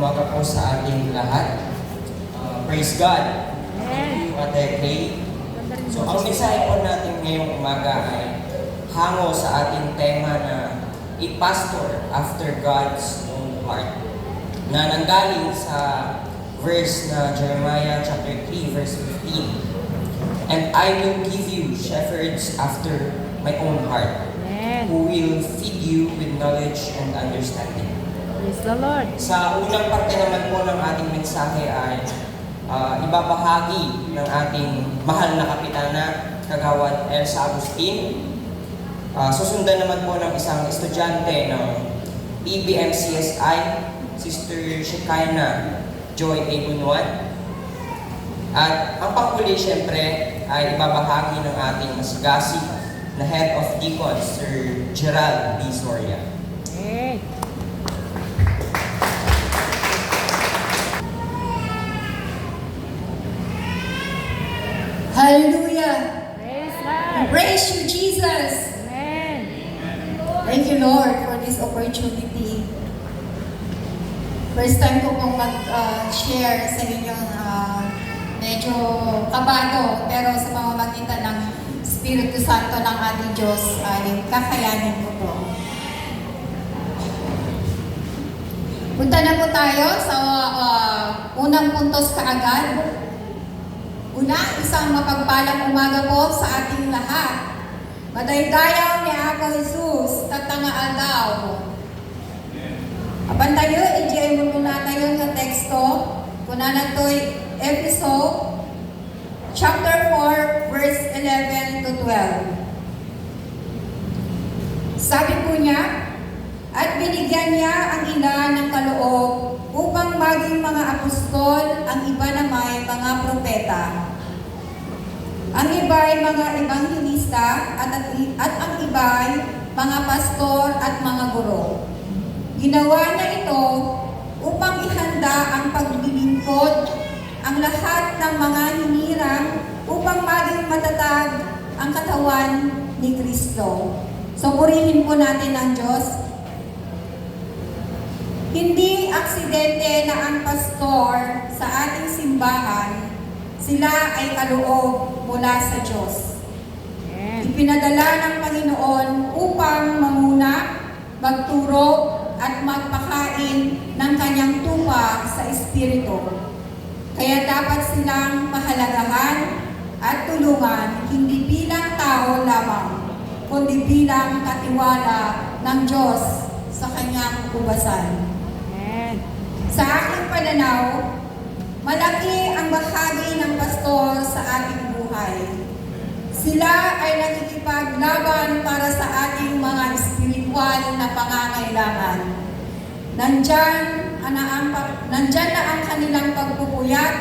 umaga po sa ating lahat. Praise God. Thank you, Ate Kay. So, ang mensahe po natin ngayong umaga ay hango sa ating tema na a pastor after God's own heart, na nanggaling sa verse na Jeremiah chapter 3 verse 15. And I will give you shepherds after my own heart, who will feed you with knowledge and understanding. Praise the Lord. Sa unang parte naman po ng ating mensahe ay ibabahagi ng ating mahal na kapitana, Kagawad Elsa Agustin. Susundan naman po ng isang estudyante ng PBMCSI, Sister Shekinah Joy A. Bunuan. At ang panghuli, syempre, ay ibabahagi ng ating masigasi na Head of Deacons, Sir Gerald B. Soria. Hey. Hallelujah! Praise God. Praise you, Jesus! Amen. Thank you, Lord, for this opportunity. First time ko pong mag-share sa inyong medyo kabado, pero sa pamamagitan ng Espiritu Santo ng ating Diyos ay kakayanin ko to. Punta na po tayo sa unang puntos kaagad. Una, isang mapagpalang umaga po sa ating lahat. Madaydayaw ni Apo Jesus, tatangaal daw. Apan tayo, i-jay mo muna tayo ng teksto. Kuna na to'y episode, chapter 4, verse 11 to 12. Sabi po niya, at binigyan niya ang ilan ng kaloob upang maging mga apostol, ang iba naman mga propeta. Ang iba ay mga ebanghelista at ang iba ay mga pastor at mga guro. Ginawa na ito upang ihanda ang paglilingkod ang lahat ng mga hinirang upang maging matatag ang katawan ni Kristo. So purihin po natin ang Diyos. Hindi aksidente na ang pastor sa ating simbahan, sila ay kaloob mula sa Diyos. Ipinadala ng Panginoon upang mamuna, magturo at magpakain ng kanyang tupa sa Espiritu. Kaya dapat silang pahalagahan at tulungan hindi bilang tao lamang, kundi bilang katiwala ng Diyos sa kanyang ubasan. Sa aking pananaw, malaki ang bahagi ng pastor sa ating buhay. Sila ay nakikipaglaban para sa ating mga espiritual na pangangailangan. Nandyan na ang kanilang pagpupuyat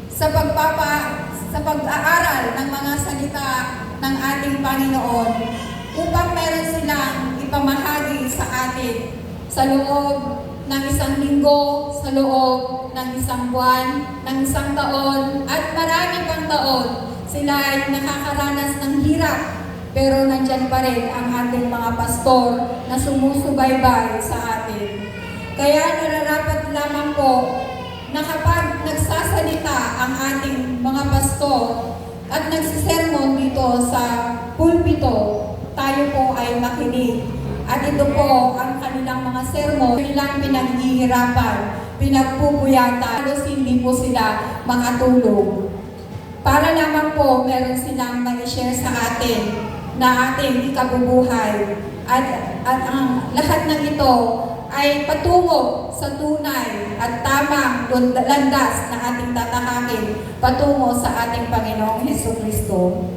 sa pag-aaral ng mga salita ng ating Panginoon upang meron silang ipamahagi sa atin sa loob ng isang linggo, sa loob ng isang buwan, ng isang taon, at marami pang taon, sila ay nakakaranas ng hirap. Pero nandyan pa rin ang ating mga pastor na sumusubaybay sa atin. Kaya nararapat lamang po na kapag nagsasalita ang ating mga pastor at nagsisermon dito sa pulpito, tayo po ay makinig. At ito po ang kanilang mga sermon, kanilang pinaghihirapan, pinagpupuyatan, halos hindi po sila makatulog. Para naman po meron silang mag-share sa atin na ating ikabubuhay. At ang lahat ng ito ay patungo sa tunay at tamang landas na ating tatahakin patungo sa ating Panginoong Hesukristo.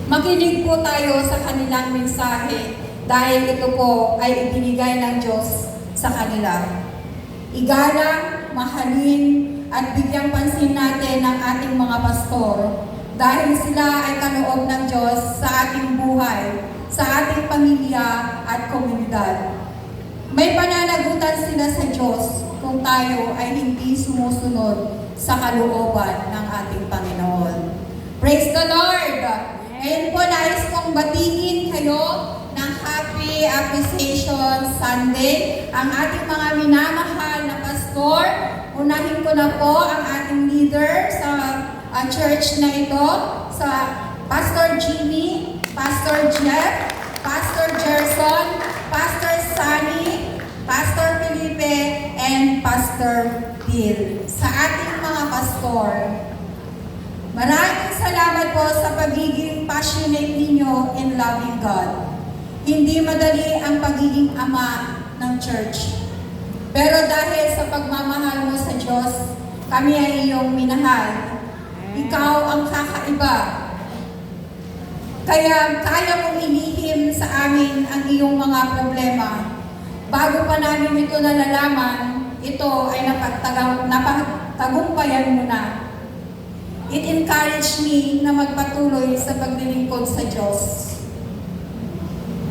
Makinig po tayo sa kanilang mensahe dahil ito po ay ibinigay ng Diyos sa kanila. Igalang, mahalin, at bigyang pansin natin ang ating mga pastor dahil sila ay kaloob ng Diyos sa ating buhay, sa ating pamilya at komunidad. May pananagutan sila sa Diyos kung tayo ay hindi sumusunod sa kalooban ng ating Panginoon. Praise the Lord! Ngayon po, nais kong batiin kayo ng Happy Appreciation Sunday ang ating mga minamahal na pastor. Unahin ko na po ang ating leader sa church na ito, sa Pastor Jimmy, Pastor Jeff, Pastor Gerson, Pastor Sunny, Pastor Felipe, and Pastor Bill. Sa ating mga pastor, maraming salamat po sa pagiging passionate ninyo in loving God. Hindi madali ang pagiging ama ng church. Pero dahil sa pagmamahal mo sa Diyos, kami ay iyong minahal. Ikaw ang kakaiba. Kaya kaya mong ilihim sa amin ang iyong mga problema. Bago pa namin ito nalalaman, ito ay napagtagumpayan mo na. It encouraged me na magpatuloy sa paglilingkod sa Diyos.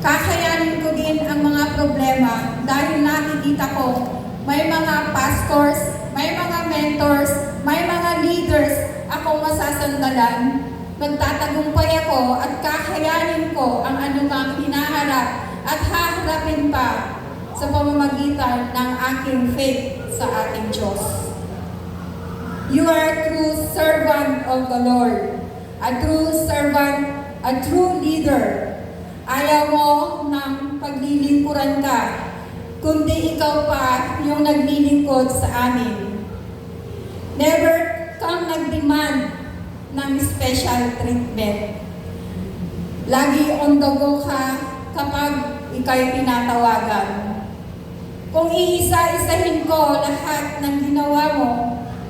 Kakayanin ko din ang mga problema dahil nakikita ko may mga pastors, may mga mentors, may mga leaders akong masasandalan. Magtatagumpay ako at kakayanin ko ang anumang hinaharap at haharapin pa sa pamamagitan ng aking faith sa ating Diyos. You are a true servant of the Lord, a true servant, a true leader. Ayaw mo ng paglilingkuran ka, kundi ikaw pa yung naglilingkod sa amin. Never kang nag-demand ng special treatment. Lagi on the go ka kapag ika'y tinatawagan. Kung iisa-isahin ko lahat ng ginawa mo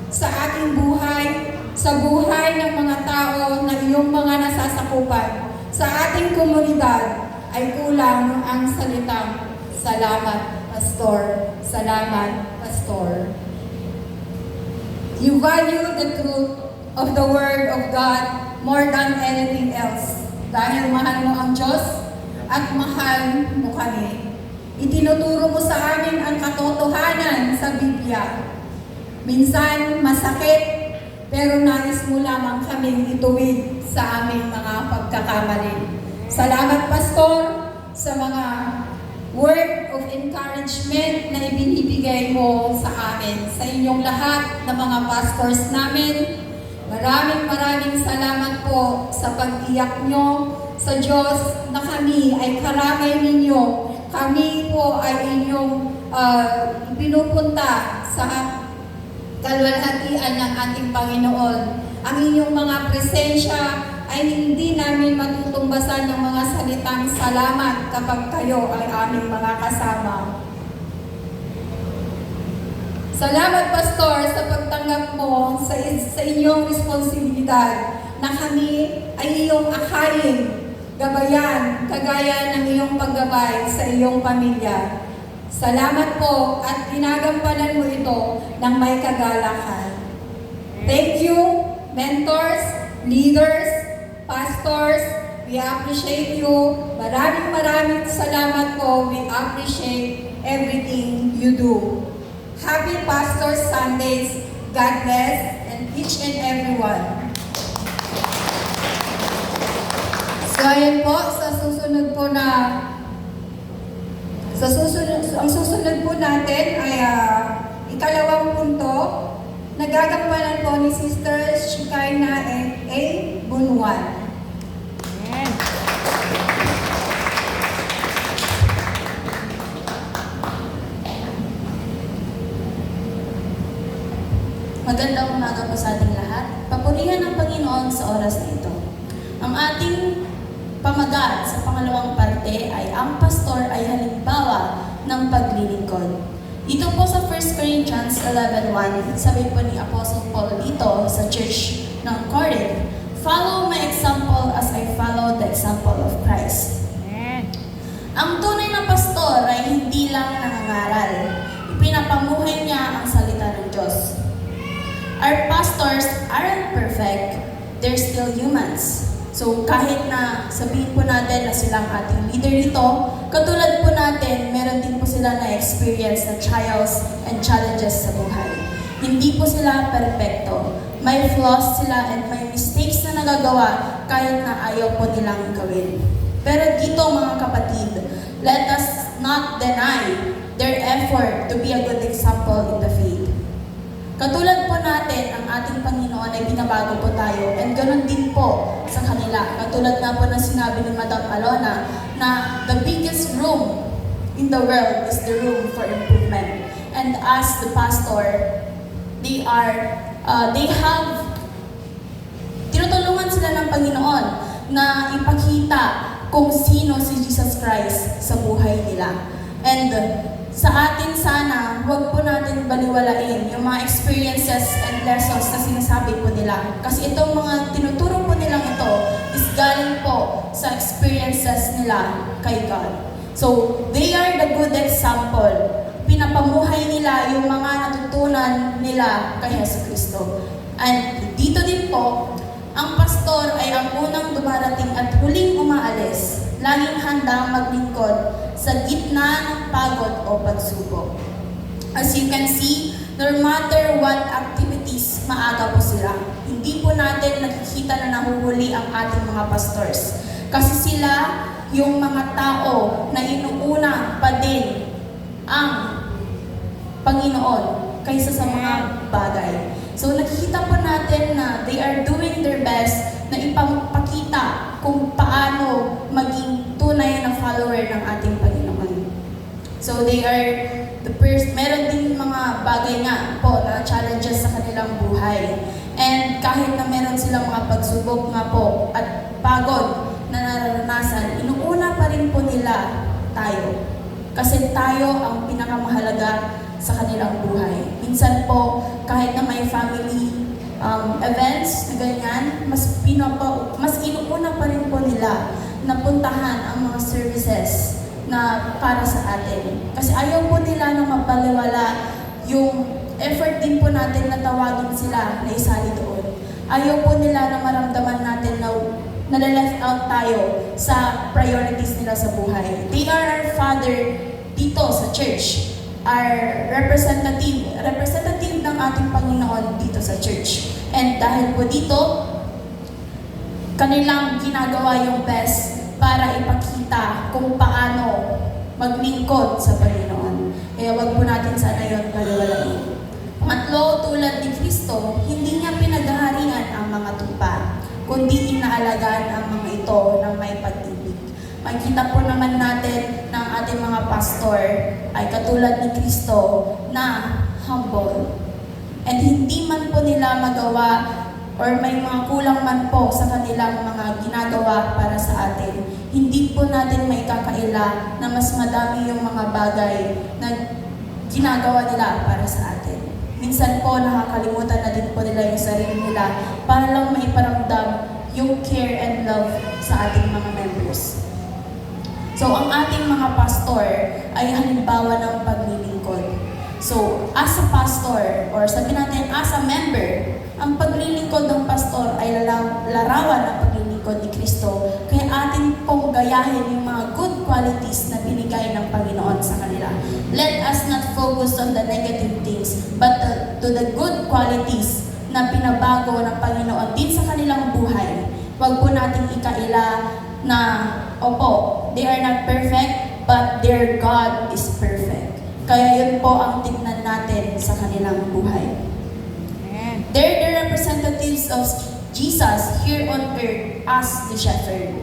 sa aking buhay, sa buhay ng mga tao na iyong mga nasasakupan, sa ating komunidad, ay kulang ang salitang salamat, Pastor. Salamat, Pastor. You value the truth of the Word of God more than anything else. Dahil mahal mo ang Diyos at mahal mo kami. Itinuturo mo sa amin ang katotohanan sa Biblia. Minsan masakit, pero nais mo lamang kaming ituwid sa aming mga pagkakamali. Salamat, Pastor, sa mga word of encouragement na ibinibigay mo sa amin. Sa inyong lahat na mga pastors namin, maraming salamat po sa pag-iyak nyo sa Diyos na kami ay karamay ninyo. Kami po ay inyong pinupunta sa kalwalhatian ng ating Panginoon. Ang inyong mga presensya ay hindi namin matutumbasan ng mga salitang salamat kapag kayo ay aming mga kasama. Salamat, Pastor, sa pagtanggap mo sa inyong responsibilidad na kami ay iyong akayin, gabayan, kagaya ng iyong paggabay sa iyong pamilya. Salamat po at ginagampanan mo ito ng may kagalakan. Thank you, mentors, leaders, pastors. We appreciate you. Maraming salamat po. We appreciate everything you do. Happy Pastor Sundays. God bless and each and everyone. So ayun po, ang susunod po natin ay ikalawang punto. Nagagampanan po ni Sister Shekinah A. Bunuan. Amen. Magandang umaga po sa ating lahat. Papurihan ng Panginoon sa oras na ito. Ang ating pamagat sa pangalawang parte ay ang pastor ay halimbawa ng paglilingkod. Ito po sa 1 Corinthians 11:1, sabi po ni Apostle Paul dito sa church ng Corinth, "Follow my example as I follow the example of Christ." Amen. Ang tunay na pastor ay hindi lang nangangaral. Ipinapamuhay niya ang salita ng Diyos. Our pastors aren't perfect, they're still humans. So kahit na sabihin po natin na silang ating leader dito, katulad po natin, meron din po sila na experience na trials and challenges sa buhay. Hindi po sila perfecto. May flaws sila and may mistakes na nagagawa kahit na ayaw po nilang gawin. Pero dito mga kapatid, let us not deny their effort to be a good example in the faith. Katulad po natin, ang ating Panginoon ay binabago po tayo, and ganun din po sa kanila. Katulad nga po na sinabi ni Madam Alona na the biggest room in the world is the room for improvement. And as the pastor, they have tinutulungan sila ng Panginoon na ipakita kung sino si Jesus Christ sa buhay nila. And sa atin sana, huwag po natin baliwalain yung mga experiences and lessons na sinasabi po nila. Kasi itong mga tinuturo po nilang ito is galing po sa experiences nila kay God. So, they are the good example. Pinapamuhay nila yung mga natutunan nila kay Jesucristo. And dito din po, ang pastor ay ang unang dumarating at huling umaalis, laging handang maglingkod sa gitna ng pagod o pagsubok. As you can see, no matter what activities, maaga po sila. Hindi po natin nakikita na nahuhuli ang ating mga pastors. Kasi sila yung mga tao na inuuna pa din ang Panginoon kaysa sa mga bagay. So nakikita po natin na they are doing their best na ipapakita kung paano maging tunay na follower ng ating Panginoon. So they are the first, meron din mga bagay nga po na challenges sa kanilang buhay. And kahit na meron silang mga pagsubok nga po at pagod na nararanasan, inuuna pa rin po nila tayo. Kasi tayo ang pinakamahalaga sa kanilang buhay. Minsan po, kahit na may family events na ganyan, mas inuuna pa rin po nila na puntahan ang mga services na para sa atin. Kasi ayaw po nila na mapaliwala yung effort din po natin na tawagin sila na isali doon. Ayaw po nila na maramdaman natin na nalileft out tayo sa priorities nila sa buhay. They are our father dito sa church. Our representative ng ating Panginoon dito sa church. And dahil po dito, kanilang ginagawa yung best para ipakita kung paano maglingkod sa Panginoon. Kaya wag po natin sana yun baliwalain. Pangatlo, tulad ni Kristo, hindi niya pinaghaharian ang mga tupa, kundi inaalagaan ang mga ito ng may pag-ibig. Makikita po naman natin ng ating mga pastor ay katulad ni Kristo na humble. And hindi man po nila magawa or may mga kulang man po sa kanilang mga ginagawa para sa atin, hindi po natin may kakaila na mas madami yung mga bagay na ginagawa nila para sa atin. Minsan po nakakalimutan na din po nila yung sarili nila para lang maiparamdam yung care and love sa ating mga members. So, ang ating mga pastor ay halimbawa ng paglilingkod. So, as a pastor, or sabihin natin as a member, ang paglilingkod ng pastor ay larawan ng paglilingkod ni Kristo. Kaya atin pong gayahin yung mga good qualities na binigay ng Panginoon sa kanila. Let us not focus on the negative things, but to the good qualities na pinabago ng Panginoon din sa kanilang buhay. Huwag po nating ikaila na, opo, they are not perfect, but their God is perfect. Kaya yun po ang tignan natin sa kanilang buhay. Amen. They're the representatives of Jesus here on earth as the shepherd.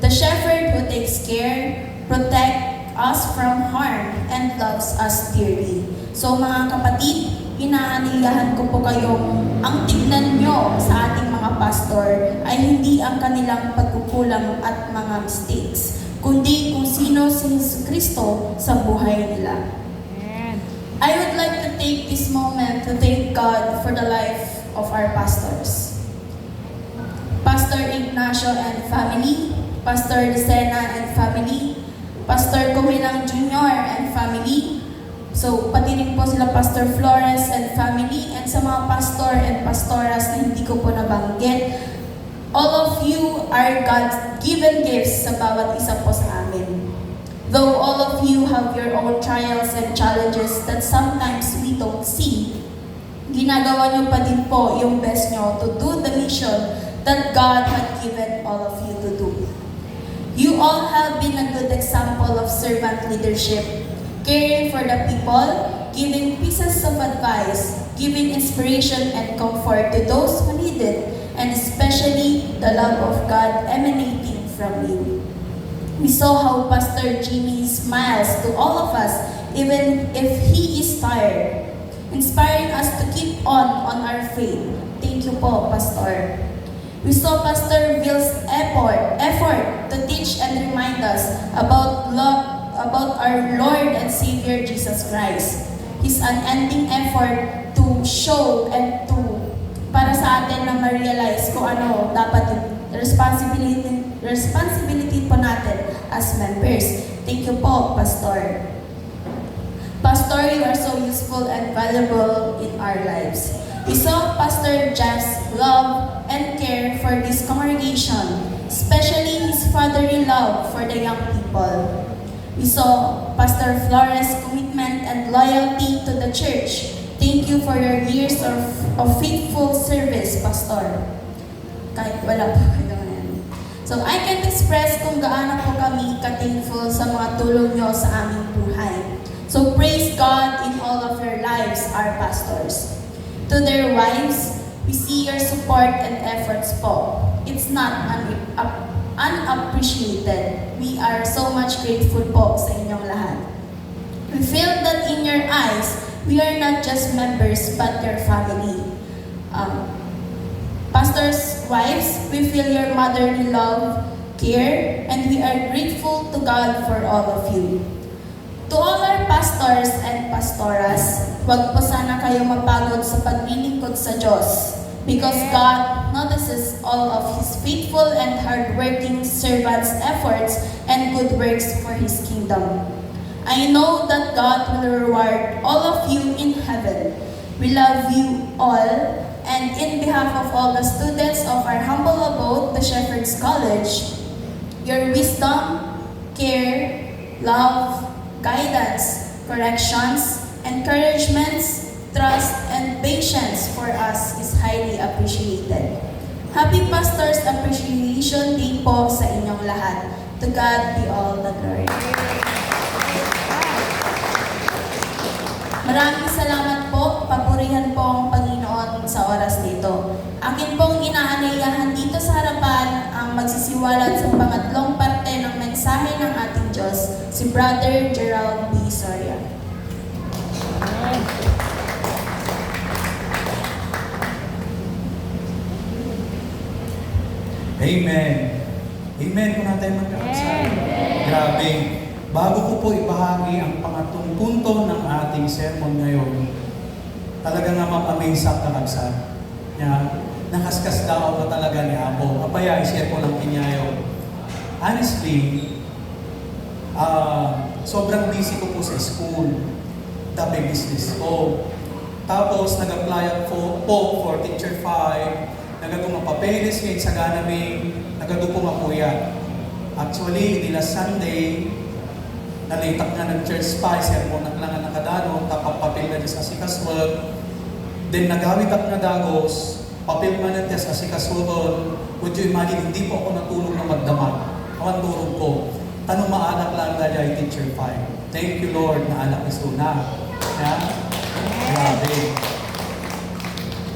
The shepherd who takes care, protect us from harm, and loves us dearly. So mga kapatid, inaaniyahan ko po kayong ang tignan nyo sa ating mga pastor ay hindi ang kanilang pagkukulang at mga mistakes, kundi kung sino si Jesucristo sa buhay nila. Amen. I would like to take this moment to thank God for the life of our pastors. Pastor Ignacio and family, Pastor Lucena and family, Pastor Kumilang Jr. and family, so pati rin po sila Pastor Flores and family, and sa mga pastor and pastoras na hindi ko po nabanggit, all of you are God's given gifts sa bawat isa po sa amin. Though all of you have your own trials and challenges that sometimes we don't see, ginagawa niyo pa din po yung best niyo to do the mission that God had given all of you to do. You all have been a good example of servant leadership, caring for the people, giving pieces of advice, giving inspiration and comfort to those who need it, and especially the love of God emanating from you. We saw how Pastor Jimmy smiles to all of us, even if he is tired, inspiring us to keep on our faith. Thank you po, Pastor. We saw Pastor Will's effort to teach and remind us about our Lord and Savior Jesus Christ. His unending effort to show and to para sa atin na ma-realize kung ano dapat responsibility po natin as members. Thank you po, Pastor. Pastor, you are so useful and valuable in our lives. We saw Pastor Jeff's love and care for this congregation, especially his fatherly love for the young people. We saw Pastor Flores' commitment and loyalty to the church. Thank you for your years of faithful service, Pastor. Kahit wala po kayo ngayon. So, I can't express kung gaano po kami ka-thankful sa mga tulong nyo sa aming buhay. So, praise God in all of your lives, our pastors. To their wives, we see your support and efforts po. It's not unappreciated. We are so much grateful po sa inyong lahat. We feel that in your eyes, we are not just members, but your family. Pastors' wives, we feel your motherly love, care, and we are grateful to God for all of you. To all our pastors and pastoras, huwag po sana kayo mapagod sa paglilingkod sa Diyos, because God notices all of His faithful and hardworking servants' efforts and good works for His kingdom. I know that God will reward all of you in heaven. We love you all, and in behalf of all the students of our humble abode, the Shepherd's College, your wisdom, care, love, guidance, corrections, encouragements, trust, and patience for us is highly appreciated. Happy Pastors Appreciation Day po sa inyong lahat. To God be all the glory. Maraming salamat po. Papurihan po ang Panginoon sa oras dito. Akin pong inaanayahan dito sa harapan ang magsisiwalat sa pangatlong parte ng mensahe ng ating Diyos, si Brother Gerald B. Soria. Amen. Amen po natin magkakasal. Grabe. Bago ko po ibahagi ang pangatlong punto ng ating sermon ngayon, talaga nga ma-amaze ang kakabsat. Nakaskas daw na talaga ni Apo. Apaya, i-share ko lang kinyayo. Honestly, sobrang busy ko po sa school. Dami business ko. Tapos, nag-apply ako po for Teacher 5. Nagado nga papeles ngayon sa ganaming. Nagado po nga po yan. Actually, nila Sunday, nalitak nga ng church pa, sermon na lang nga nakadano, tapang papel na sa sikaswag. Then, nagawit ako na dagos, papel man na sa sikaswag. Would you imagine, hindi po ako natulog na magdamag. Awan tulog ko. Tanong maanak lang na dyan, Teacher 5. Thank you, Lord, na anak is una. Yan. Grabe.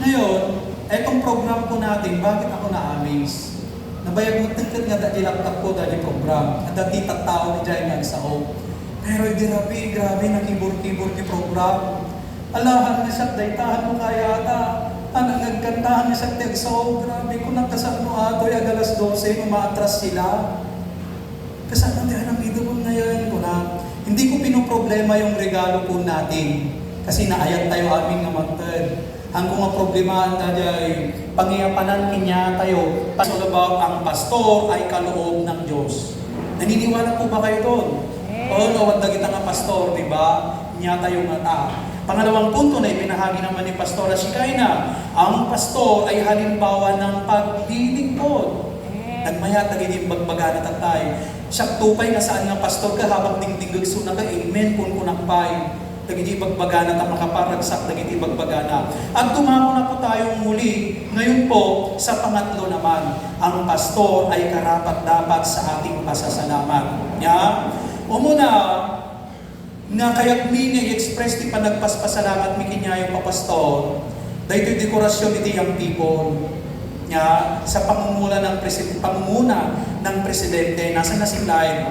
Ngayon, etong program ko natin, bakit ako na-amaze? Nabayag mo, tingkat nga dahil laptop ko dahil program. Dati tao ni Jai nga sa o. Pero grabe, nakibur-kibur ti program. Alahan na siya, daytahan mo kaya ata. Nagkantahan na siya, so grabe ko nagkasal mo ato, agalas 12, umaatras sila. Kasama tayo ng idubon ngayon ko na hindi ko pinoproblema yung regalo po natin. Kasi naayat tayo aming namatad. Ang kung problemahan tayo ay pangiyapanan kinya tayo. Pasal about ang pastor ay kaloob ng Diyos. Naniniwala po ba kayo doon? Oo, nawad na kita nga pastor, di ba? Niya tayo nga Pangalawang punto na ipinahagi naman ni Pastora Shikaina, ang pastor ay halimbawa ng paglilingkod. Nagmayat, nagiging bagbaga na tatay. Siya tupay nga saan nga pastor ka habang dingdingag suna ka, amen, kung kunakpay. dagiti bagbagana ta makaparagsak dagiti bagbagana. At tumako na po tayong muli. Ngayon po, sa pangatlo naman, ang pastor ay karapat-dapat sa ating pasasalamat. Ya? Umuna, nga kaya't mi express ti panagpaspasalamat mi kinyayo pa pastor, dahil dekorasyon iti young people. Ya, sa pangunguna ng presidente, nasa na si Clyde?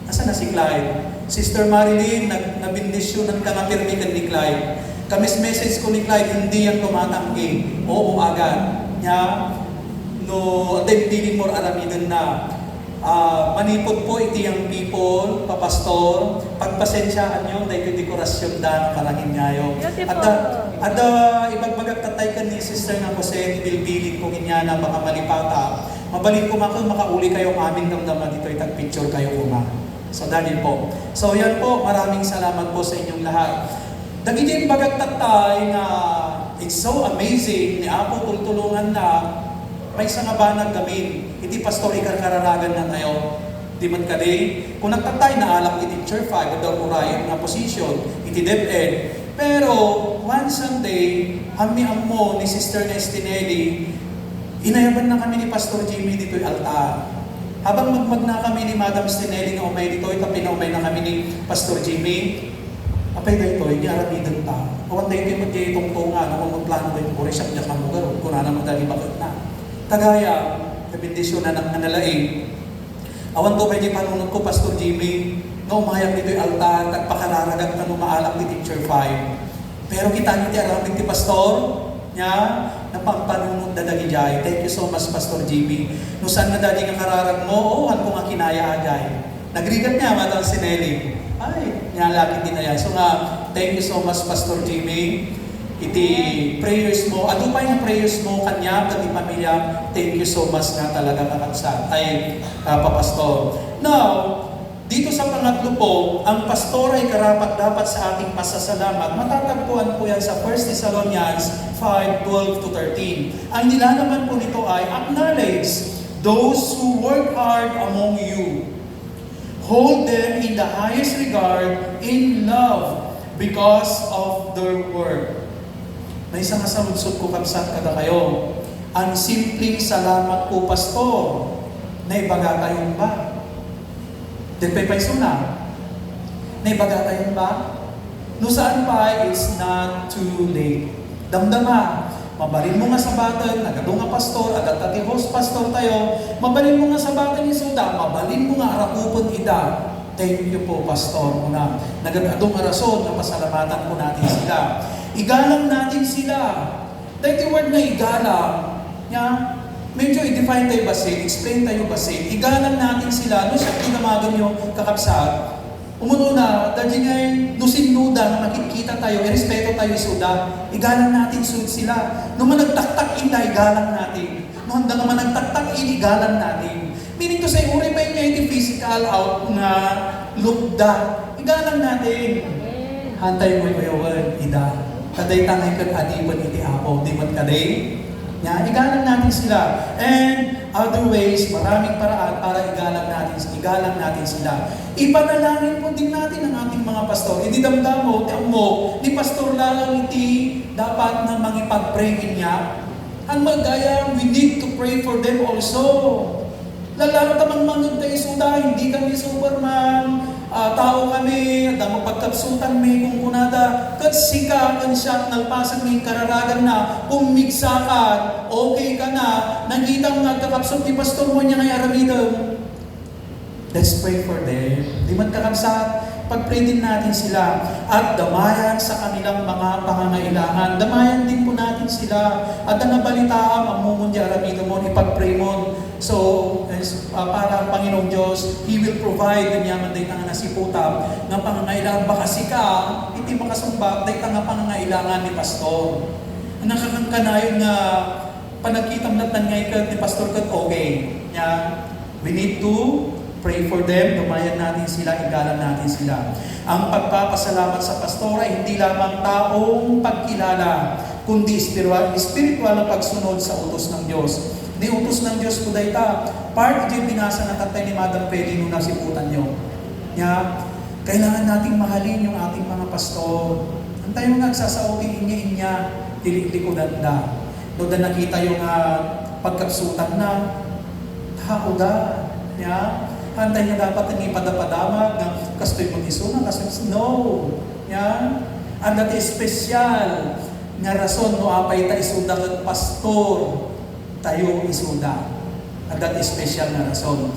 Nasa na si Clyde? Sister Marilyn, nabindisyonan ka nga pirmi kan ni Clyde. Kamis message ko ni Clyde, hindi yan tumatanggi. Oo, agad. Ya, no, atendilin mo aramidin na. Manipod po iti young people, papastor, pagpasensyaan nyo, dahil dekorasyon da, kalangin ngayo. At ibagbagag tatay ka ni Sister na Jose, ibilbilin ko niya na baka malipata. Mabalik ko makauli kayo aming damdaman dito, itag-picture kayo kuma. So, dahil po. So, yan po, maraming salamat po sa inyong lahat. Dagiti bagag tatay na it's so amazing, ni Apo tultulungan na may isa nga ba naggamin, iti pastor ikarkararagan na tayo. Di man kaday, kung nagtatay na alak iti Church 5, daw urayan na position, iti DepEd. Pero, one Sunday, ammo ni Sister Nestinelli, inayaban na kami ni Pastor Jimmy dito'y altar. Habang magmag na kami ni Madam Stinelli na umay dito'y, pinaumay na kami ni Pastor Jimmy, apay dito, hindi aramidan ta. Kawan dito yung magkayitong-tunga, na kung magplano dito, kung resyak niya kang lugar, kung na naman dali bakit na. Tagaya, kabindisyon na ng nalaing. Awan ko pwede panunod ko, Pastor Jimmy, na umayak dito'y altar, at pakararagat na numaalak ni Teacher 5. Pero kita nyo ti aramid ti Pastor, niya, napampanunod na dagi jay. Thank you so much, Pastor Jimmy. No saan na dadi nga kararag mo, han ko nga kinaya agay. Nagrigat niya, Madam Sinelli. Ay, niya laki din na yan. So nga, thank you so much, Pastor Jimmy. Iti prayers mo, ano pa yung prayers mo, kanya, kati pamilya, thank you so much nga talaga kakaksa. Ay, Pastor. Now, dito sa pangatlo po, ang pastor ay karapat-dapat sa ating pasasalamat. Matatagpuan po yan sa 1 Thessalonians 5:12-13. Ang nilalaman po nito ay, acknowledge those who work hard among you. Hold them in the highest regard in love because of their work. May isang kasaludsod ko kapsat kada kayo. Ang simpleng salamat po, pastor, na ibaga kayong ba? Dagpay-payso na. Naibaga tayo ba? No saan pa, it's not too late. Damdama, mabalin mo nga sa batan, agad nga pastor, agad tati host pastor tayo, mabalin mo nga sa batan ni Suda, mabalin mo nga arakupon ida. Thank you po, pastor, muna. Nagadadong arason na pasalamatan po natin sila. Igalang natin sila. Dahil the word na igalang, niya, medyo i-define tayo basit, explain tayo basit, igalang natin sila, no siya kinamagan nyo kakapsat, umuno na, dahil ngay, no sinuda na makikita tayo, irespeto tayo suda, igalang natin sud sila. No managtaktak ina, igalang natin. No handa naman nagtaktak in, igalang natin. Meaning to say, uri pa yung iti physical out na lukda, igalang natin. Hantay mo yung ida. Kaday tangay kag adiban iti apo, di man kaday? Yan, igalang natin sila. And other ways, maraming paraan para igalang natin sila. Ipanalangin po din natin ang ating mga pastor. Hindi damdamo, mo, ni pastor lang iti dapat na mangipag-pray niya. Ang magaya, we need to pray for them also. Lalo tamang mangod tayo suda, hindi kami Superman. Tao kami, at mapagkapsutan may kung kunada, kat sika, kan siya, nagpasag may kararagan na, kung migsakan, okay ka na, nakita mo nagkakapsot ni pastor mo niya ngay aramidam. Let's pray for them. Di man kakapsat, pag-pray din natin sila at damayan sa kanilang mga pangangailangan. Damayan din po natin sila at ang nabalitaan, ang mumundya aramidam mo, ipag-pray mo. So, para ang Panginoong Diyos, He will provide ganyaman dahi nga nasiputam ng pangangailangan. Baka sika, hindi makasumbak dahi nga pangangailangan ni pastor. Ang nakakangkanayon nga panagkitang natan ngayon ni pastor kat okay. Yeah. We need to pray for them, dumayan natin sila, igalan natin sila. Ang pagpapasalamat sa pastor ay hindi lamang taong pagkilala, kundi spiritual na pagsunod sa utos ng Diyos. Ni utos ng Diyos po dahil part ito yung binasa na tatay ni Madam Peli nung nasiputan nyo. Yeah. Kailangan nating mahalin yung ating mga pastor. Ang tayo nga sasaotin inya-inya, dilik-likodan da. No, da nakita yung pagkapsutan na, tao da. Ya? Hantay nga dapat ang ipadamag ng kastoy mong isuna, kastoy no. Ya? Ang dati espesyal nga rason no apay ta isuda ket pastor tayo isuda. Ang dati espesyal na rason.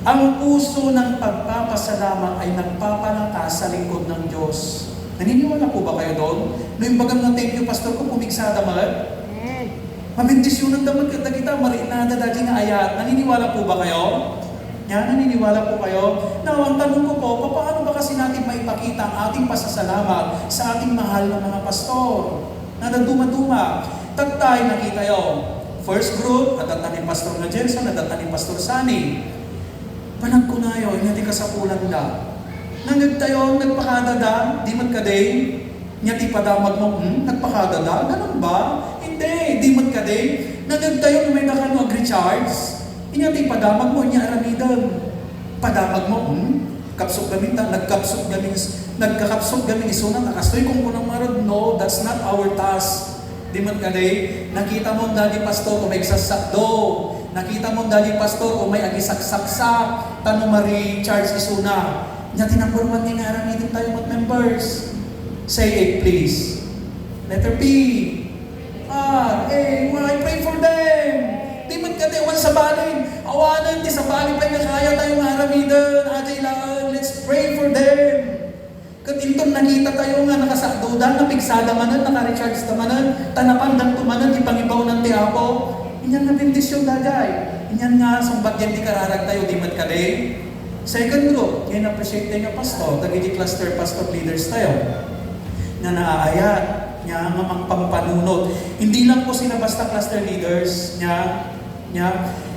Ang puso ng pagpapasalamat ay nagpapalakas sa lingkod ng Diyos. Naniniwala po ba kayo doon? No yung bagang na thank you pastor ko pumigsada man. Mabindisyonan dapat kita marinada dati nga ayat. Naniniwala po ba kayo? Yan, naniniwala po kayo? Now, ang tanong ko po, paano ba kasi natin maipakita ang ating pasasalamat sa ating mahal na mga pastor? Na nagduma-duma. Tagtay, nakita yun. First group, nadata ni Pastor na Jensen, nadata ni Pastor Sunny. Panagkunayo, inyati ka sa pulan da. Nangagtayo, nagpakadada, di magkaday. Inyati padamag mo, nagpakadada? Ganun ba? Hindi, di magkaday. Nangagtayo, may nakano ag-recharge. Inyati padamag mo, inya aramidan. Padamag mo, kapsok gamin ta, nagkakapsok gamin isunan, nakastoy kung kunang marad, no, that's not our task. Di man kaday, nakita mo dali pastor kung may sasakdo, nakita mo dali pastor kung may agisaksak, tanong ma-recharge isuna. Inyati number 1 nga aramidan tayo mga members. Say it please. Letter P. I pray for them. Di man kate, wan sa balin. Awanan, di sa balin pa nga kaya tayong haramidan. Ajay lang, let's pray for them. Katinton nakita tayo nga nakasakdudan, napigsada manan, naka-recharge tamanan, tanapan dan tumanan, ipangibaw ng tiapo. Inyan na bendisyon dagay. Inyan nga, sumbat yan di kararag tayo, di mat kade. Second group, yan appreciate tayo nga pastor, tagiti cluster pastor leaders tayo. Na naaayat, niya nga mang pampanunod. Hindi lang po sila basta cluster leaders, niya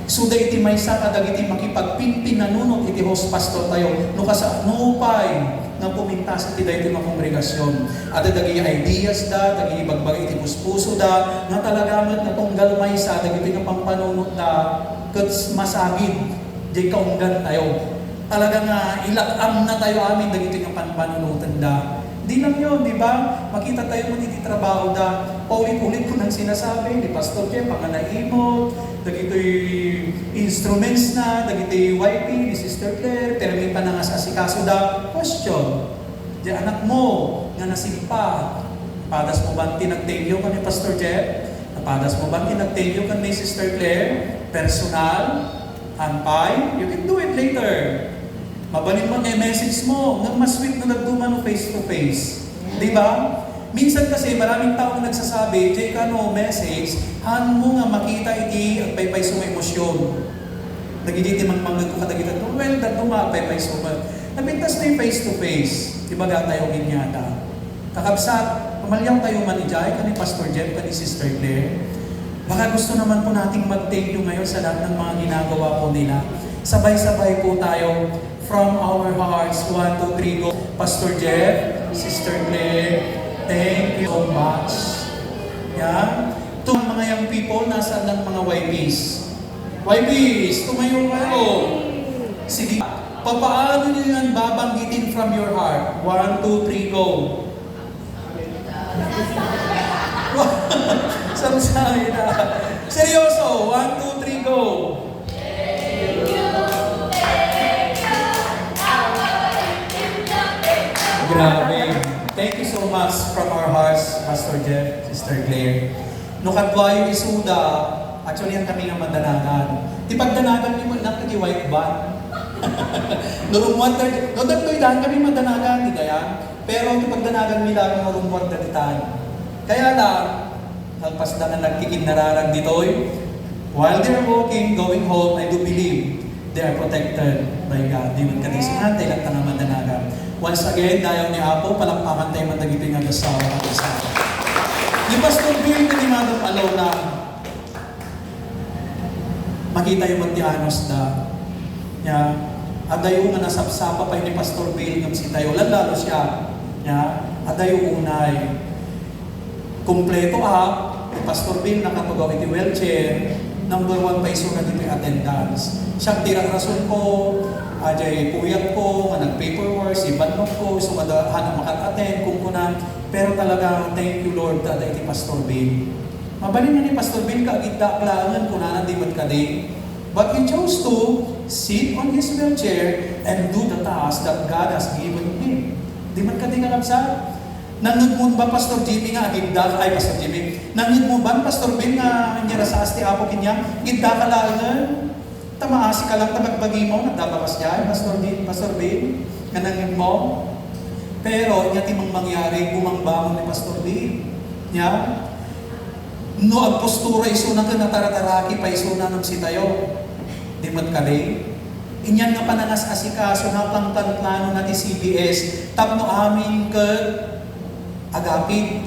suda iti maysa kadag iti makipagpinpin nanunod iti host pastor tayo no kasa nupay nga pumintas iti daytoy nga kongregasyon at dagi ideas da dagi bagbag iti puspuso da nga talagamet na tunggal maysa dagiti nga pampanunod da ket masagid di kaunggan tayo talaga nga ilakam na tayo amin dagiti nga pampanunutan da. Di lang yun, di ba? Makita tayo mo iti trabaho da. Paulit-ulit ko nang sinasabi, ni Pastor Jem, panganaimot, dagito'y instruments na, dagito'y YP, ni Sister Claire, pero may panangas asikaso da. Question, di anak mo, nga nasimpa, padas mo ba tinagtengyo ka ni Pastor Jem? Napadas mo ba tinagtengyo ka ni Sister Claire? Personal? Ampay? You can do it later. Mabalin mo ang message mo, nang mas sweet na nagduman face to face. Di ba? Minsan kasi maraming tao nagsasabi, Jay ka no message, han mo nga makita iti at paypay suma emosyon. Nagigiti mang manggag ko kadagitan, well, daduma, paypay suma. Nabintas na yung face to face. Di ba ga tayo ginyata? Kakabsat, pamalyaw tayo manijay, kani Pastor Jem, kani Sister Claire. Baka gusto naman po nating mag-thank you ngayon sa lahat ng mga ginagawa po nila. Sabay-sabay po tayo from our hearts. 1, 2, 3, go. Pastor Jeff, Sister Claire, thank you so much. Yan. Itong mga young people, nasaan ng mga YPs? YPs, tumayo kayo. Sige. Papaano nyo yan babanggitin from your heart? 1, 2, 3, go. Samsay na. Seryoso. 1, 2, 3, go. Grabe. Thank you so much from our hearts, Pastor Jeff, Sister Claire. No kadwayo isuda, actually ang kami nga mandanagan. Di pagdanagan ni mo lang kati white ban. No room 130, no dagtoy daan kami mandanagan, di kaya? Pero di pagdanagan mi lang no room 130. Kaya lang, halpas na nagkikin nararag ditoy. While they're walking, going home, I do believe they are protected by God. Di man kadisihan, tayo lang tanang mandanagan. Once again, dayaw ni Apo, palakpakan tayo mandagito nga dasawa at isa. Di Pastor Bill, na dinadong alaw na makita yung mantianos na niya, adayo nga nasapsapa pa ni Pastor Bill ng si tayo, lalo siya, niya, adayo unay. Kompleto ni Pastor Bill nakatugaw iti wheelchair, number 1 pa iso na dito yung attendance. Siyang tirang rason ko, Ajay puyat ko, nga nag-paperwork, si banok ko, so hanap makat-attend, kung kunang. Pero talaga, thank you Lord, tada iti Pastor Bill. Mabalin na ni Pastor Bill ka, agit-daklangan, kunanan di mat ka din. But he chose to sit on his wheelchair and do the task that God has given him. Di man ka din kalabsa. Nangud mo ba Pastor Jimmy nga, agit-dak, ay Pastor Jimmy, nangud mo ba Pastor Bill nga, niya sa asti apo kinya, agit-dakalangan? Tamaasi ka lang, tabagbagi mo, nagdabakas dyan, Pastor Bill, nga nangud mo. Pero, niya timang mangyari, bumangbangon ni Pastor Bill. Niya, no, ang postura isuna ka natarataraki pa isuna ng sitayo. Di mat kali. Inyan nga panangas asikaso na pangtanplano na ti CBS, tapno amin ka agapit.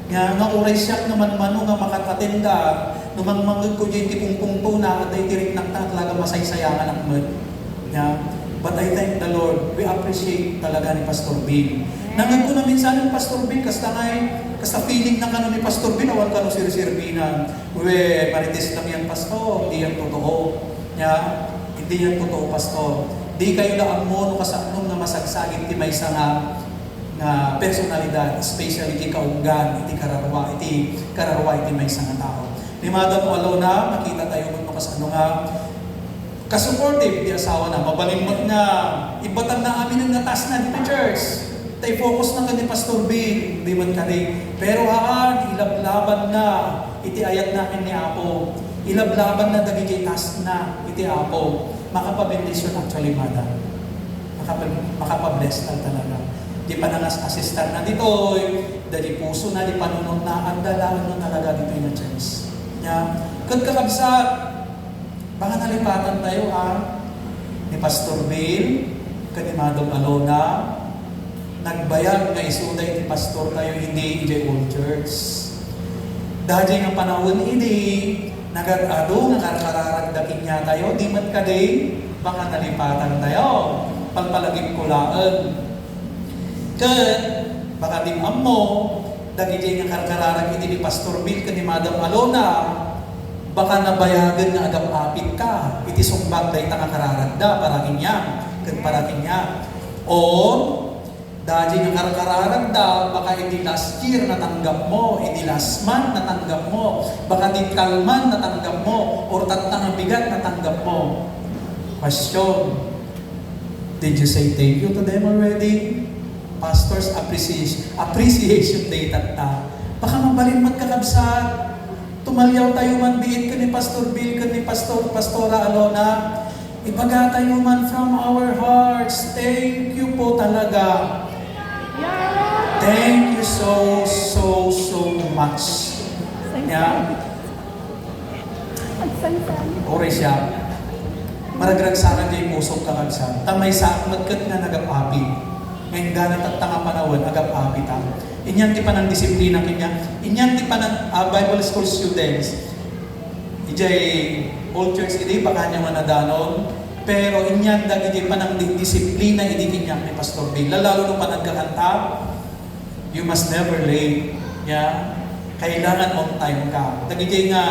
Nga nga uray siyak naman mano nga makatatinda, numangmangod ko dyan ti pungpungto na at ay tirik ng talaga masaysayangan ang mod. But I thank the Lord, we appreciate talaga ni Pastor Bill. Nangag ko na minsan ng Pastor Bill, kasta feeling na kano ni Pastor Bill, awan kano sir-sirbinan. We, marites lang yan, Pastor, hindi yan totoo. Hindi yan totoo, Pastor. Di kayo lang mo, no kasaknong na masagsagin ti may nga personalidad, especially iti kaunggan, iti kararwa, iti may nga tao. Ni Madam Alona, makita tayo mo kasano nga, kasupportive, di asawa na, mabalimot na, ibatan na amin ang natas na dito church. Tayo focus na ka ni Pastor Bill, di man ka rin. Pero ilablaban na, iti ayat namin ni Apo. Ilablaban na dagigay task na, iti Apo. Makapabendisyon actually, Madam. Makapabless lang talaga. Di pa nangas assistant na dito, di puso na, di panunod na, ang dalaan na talaga dito yung church. Kung kakabsat, baka nalipatan tayo ni Pastor Bill, ni Madam Alona, nagbayag nga isuday ni Pastor tayo, hindi old church. Dahil nga panahon hindi, nagagado, nakakararagdakin niya tayo, di man ka din, baka nalipatan tayo, palpalaging kulaan. Kat, baka di mo, dahil nga karararag hindi ni Pastor Bill, ni Madam Alona, baka nabayagan nga agam-apit ka, iti sumbag dahi ta nga kararagda, parakin niya, parakin niya. O, dahil nga kararagda, baka hindi last year natanggap mo, hindi last month natanggap mo, baka di kalman natanggap mo, or tatang bigat natanggap mo. Question, did you say thank you to them already? Pastor's appreciation day tatta. Baka mabalin magkakabsat, tumalyaw tayo man biit ka ni Pastor Bill, ka ni Pastora Alona, ibaga tayo man from our hearts. Thank you po talaga. Thank you so much. Ore siya. Maragrag sana di pusok kakabsat. Tamay sa magkat nga nagapapi. Ngayon ganit at tanga panahon, agap-api ta. Inyan ti pa ng disiplina kanya. Inyan ti pa ng Bible School students. Ijay old church hindi, baka niya manadanon. Pero inyan dagi pa ng disiplina, hindi kanya ni Pastor Bill. Lalo nung pa nagkakanta, you must never late. Kailangan on time ka. Dagi nga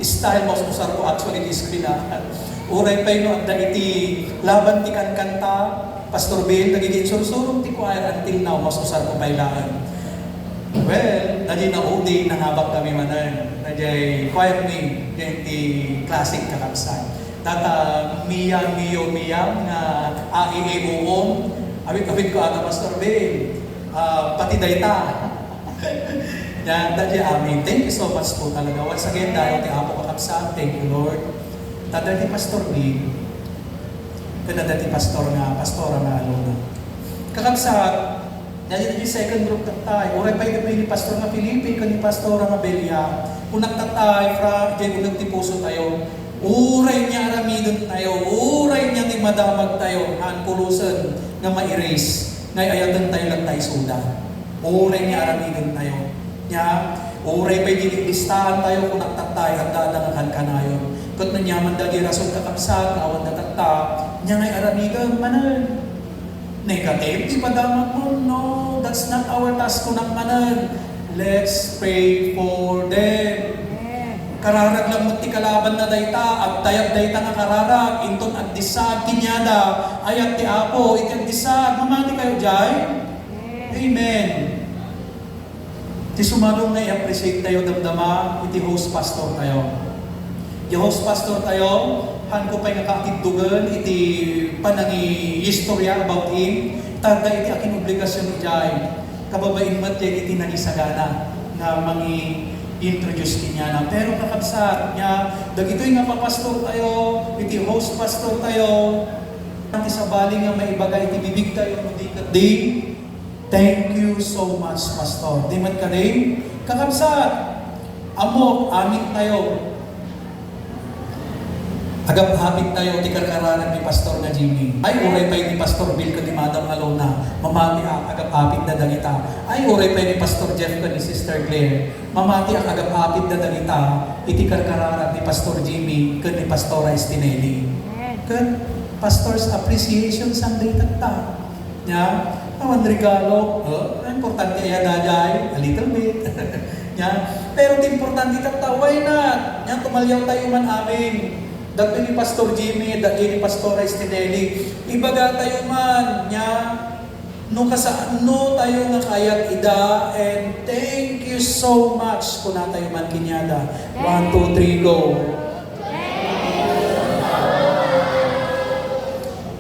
style mo usar ko actually this screen uray pa yun, iti laban ti kanta, Pastor Bill, nagiging sursurong ti choir until now, mas usar ko pailaan. Well, nadi na udi, nangabak kami manan. Nadi choir ni, ti classic kakabsan. Tata, miyam, nga aiibuon. Awit ko ata, Pastor Bill. Pati dayta. Nadi amin. Thank you so much po talaga. Once again, dahil ti Apo kakabsan, thank you Lord. Tata ti Pastor Bill, kada dati pastora nga Alona. Kakabsat, dahil yung second group tatay, oray pa yung ni Pastor nga Felipe, ni Pastora nga Belia, unak tatay, dyan ulang ti puso tayo, uray niya aramidon tayo, uray niya ti madamag tayo, kulusan nga ma-erase, ngay ayatan tayo lang tayo suda. Uray niya aramidon tayo. Uray pa yung listahan tayo, unak tatay, at dadangahan ka na yun. Kat na nyaman dagi rason kakabsat, awan na tatta, niya ngay aramigan manan. Negative, di pa damat mo, no, that's not our task kunak manan. Let's pray for them. Kararag lang mo ti kalaban na dayta, at tayag dayta nga kararag, inton at disag kinyada, ayat ti Apo, iti at disag, mamati kayo jay? Amen. Ti sumalong na i-appreciate tayo damdama, iti host pastor tayo. Iti host pastor tayo, han ko pa'y nakakitdugan, iti panangi istorya about him, tagda iti aking obligasyon ni jay. Kababain mat yan iti nanisagana na introduce niya na. Pero kakabsat niya, dagito'y nga papastor tayo, iti host pastor tayo, iti sabaling nga maibaga, iti bibig tayo, di, thank you so much, pastor. Di man ka rin? Kakabsat, amok, amin tayo. Agap-hapit tayo, ti karkaranan ni Pastor na Jimmy. Ay, uray pa ni Pastor Bill ka ni Madam Alona. Mamati ang agap-hapit na dagita. Ay, uray pa ni Pastor Jeff ka ni Sister Claire. Mamati ang agap-hapit na dagita. Iti karkaranan ni Pastor Jimmy ka ni Pastora Estinelli. Kan Pastor's Appreciation Sunday tagta. Ya, awan regalo. Importante yan na a little bit. Ya, pero di importante tagta. Why not? Yan, tumalyaw tayo man amin. Dati ni Pastor Jimmy, dati ni Pastora Estinelli, ibaga tayo man, nya, no kasano tayo nga kayat ida, and thank you so much kung na tayo man kinyada. 1, 2, 3, go.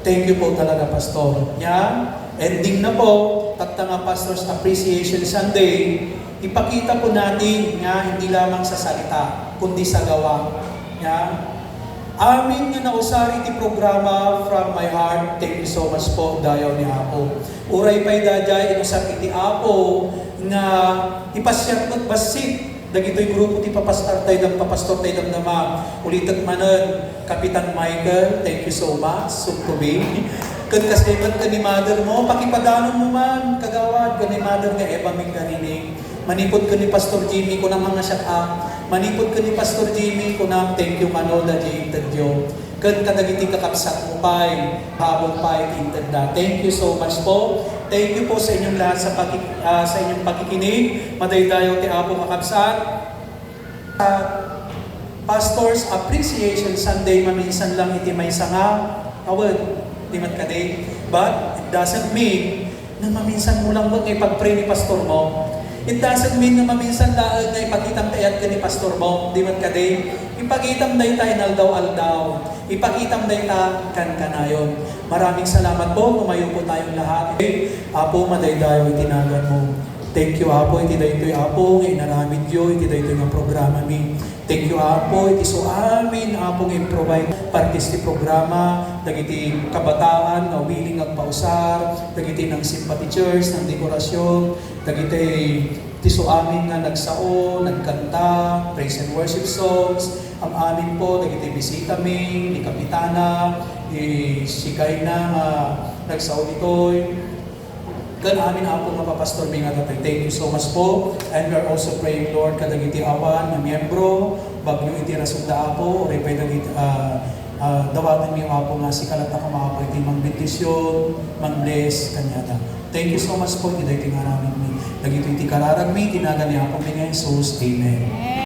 Thank you po talaga, Pastor. Nya, ending na po, tatta nga Pastor's Appreciation Sunday, ipakita po natin nga hindi lamang sa salita, kundi sa gawa. Nya, amin nga nausari ti programa from my heart. Thank you so much po, dayaw ni Apo. Uray pa'y dadya, inusap iti Apo, nga ipasyat at basit. Dagito'y grupo ti papastor tayo damdama. Ulitat manan, Kapitan Michael, thank you so much, soon to be. Kan kasibat ka ni mother mo, pakipadanon mo man, kagawad ka ni mother nga Eva Mingarinig. Manipod ka ni Pastor Jimmy ko ng mga syaka. Manipod ka ni Pastor Jimmy ko ng thank you Manola J. Intadyo. Kan kadagiti kakapsat mo pa'y, habon pa'y intanda. Thank you so much po. Thank you po sa inyong lahat sa inyong pakikinig. Madaydayo ti Apo kakapsat. Pastor's Appreciation Sunday, maminsan lang iti may sanga. Awad, di mat kaday. But it doesn't mean na maminsan mo lang ipag-pray ni Pastor mo. It doesn't mean na maminsan laag na ipakitang kayat ka ni Pastor mo. Di man ka din. Ipakitam day tayo naldaw-aldaw. Ipakitam day ta kan-kanayon. Maraming salamat po. Tumayo po tayong lahat. Apo, madaydayo itinagan mo. Thank you, Apo. Iti daytoy, Apo. Inaramid yo. Iti daytoy nga programa mi. Thank you, Apo. Iti so amin, Apo, i-provide partis ti programa. Dagiti kabataan na willing agpausar. Dagiti ng sympathy church, ng dekorasyon. Dagiti ti so amin nga nagsao, nagkanta, praise and worship songs. Ang amin po, dagiti bisita mi, ni Kapitana, ni Sikay na nagsao ditoy. Kan amin Apo nga papastor mi nga tatay. Thank you so much po. And we are also praying, Lord, kadagiti awan na miyembro, bagyo iti rasunda Apo, oray pa'y dagiti dawagan mi Apo nga si kalata ka maapo iti mang bendition, mang bless, kanyada. Thank you so much po, iti nga namin mi. Dagito iti kararag mi, tinagan ni Apo mi nga Jesus. Amen.